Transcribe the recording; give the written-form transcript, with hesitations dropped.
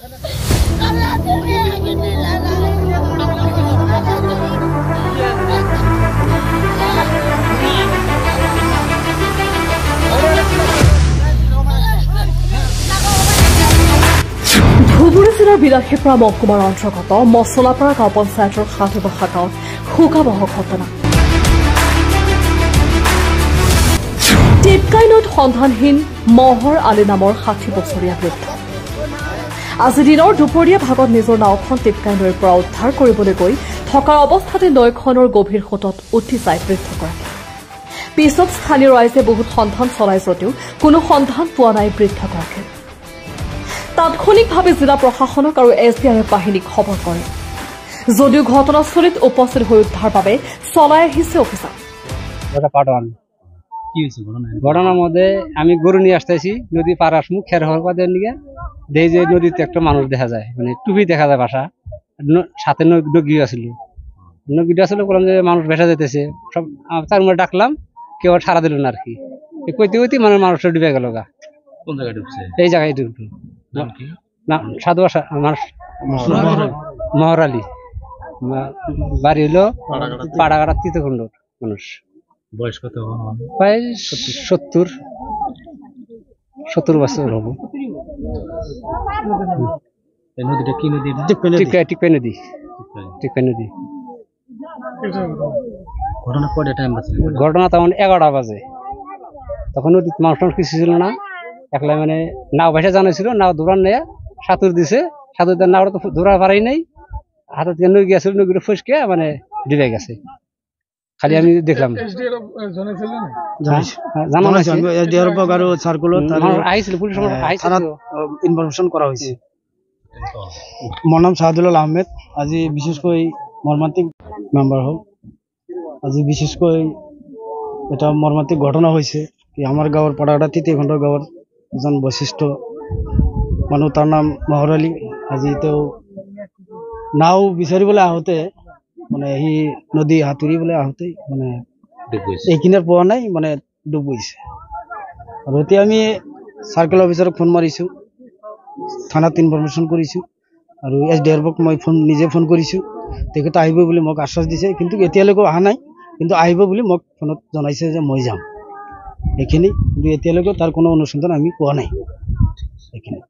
ধুবুৰী জিলাৰ বিলাসীপাৰা মহকুমাৰ অন্তৰ্গত মছলাপাৰা গাঁও পঞ্চায়তৰ সাধুবসা গাঁৱত শোকাবহ ঘটনা। টিপকাই নৈত সন্ধানহীন মহৰ আলী নামৰ ৬০ বছৰীয়া বৃদ্ধ। আজি দিনৰ দুপৰীয়া ভাগত নিজৰ নাওখন টিপকাই নৈৰ পৰা উদ্ধাৰ কৰিবলৈ গৈ থকাৰ অৱস্থাতে নৈখনৰ গভীৰ সোঁতত উঠি যায় বৃদ্ধগৰাকী। পিছত স্থানীয় ৰাইজে বহুত সন্ধান চলাই যদিও কোনো সন্ধান পোৱা নাই বৃদ্ধগৰাকীৰ। তাৎক্ষণিকভাৱে জিলা প্ৰশাসনক আৰু SDRF বাহিনীক খবৰ কৰে যদিও ঘটনাস্থলীত উপস্থিত হৈ উদ্ধাৰ বাবে চলাই আহিছে অভিযান। ঘটনার মধ্যে আমি গরু নিয়ে আসতেছি, নদী পার আসমু খের হওয়ার পর দিকে দেখি যে নদীতে একটা মানুষ দেখা যায়, মানে টুপি দেখা যায়, বাসা সাথে নগিও আসছিল বললাম যে মানুষ ভেসা যেতেছে, সব তার মধ্যে ডাকলাম, কেউ সারা দিল না আর কি। কইতে কইতে মানে মানুষটা ডুবে গেল গা। কোন জায়গায় ডুবছে? এই জায়গায় ডুবলো না, সাধু মানুষ মহর আলী, বাড়ি হইলো পাড়াগাড়া তৃতীয়খণ্ড মানুষ। বয়স কত? প্রায় 70 বছর হবো। নদীটা কি নদী? টিপকাই নদী। ঘটনা কয়টা টাইম বাজে? ঘটনা তখন 11টা বাজে। তখন নদীতে মানুষ কিছু ছিল না, একলা মানে নাও ভাষা জানাইছিল, নাও দৌড়ান নেয়া সাঁতুর দিছে, সাঁতুর দেওয়ার নাওটা তো দৌড়া পারাই নাই, হাতের থেকে নৌকি আসছিল, নৌকিটা ফসকে মানে ডুবে গেছে। খালি আমি দেখলাম মোৰ নাম শাহদুল আহমেদ। আজি বিশেষকৈ মৰ্মান্তিক মেম্বাৰ হ'ল। আজি বিশেষকৈ এটা মৰ্মান্তিক ঘটনা হৈছে কি আমাৰ গাঁৱৰ পাড়াগাড়া তৃতীয়খণ্ড গাঁৱৰ এজন বৈশিষ্ট্য মানুহ, তাৰ নাম মহৰ আলী। আজি তেওঁ নাও বিচাৰিবলৈ আহোঁতে মানে সি নদী সাঁতুৰিবলৈ আহোঁতে মানে এইখিনিত পোৱা নাই, মানে ডুব গৈছে। আৰু এতিয়া আমি চাৰ্কেল অফিচাৰক ফোন মাৰিছোঁ, থানাত ইনফৰমেশ্যন কৰিছোঁ, আৰু SDRFক মই নিজে ফোন কৰিছোঁ। তেখেতে আহিব বুলি মোক আশ্বাস দিছে, কিন্তু এতিয়ালৈকে অহা নাই। কিন্তু আহিব বুলি মোক ফোনত জনাইছে যে মই যাম এইখিনি, কিন্তু এতিয়ালৈকে তাৰ কোনো অনুসন্ধান আমি পোৱা নাই এইখিনি।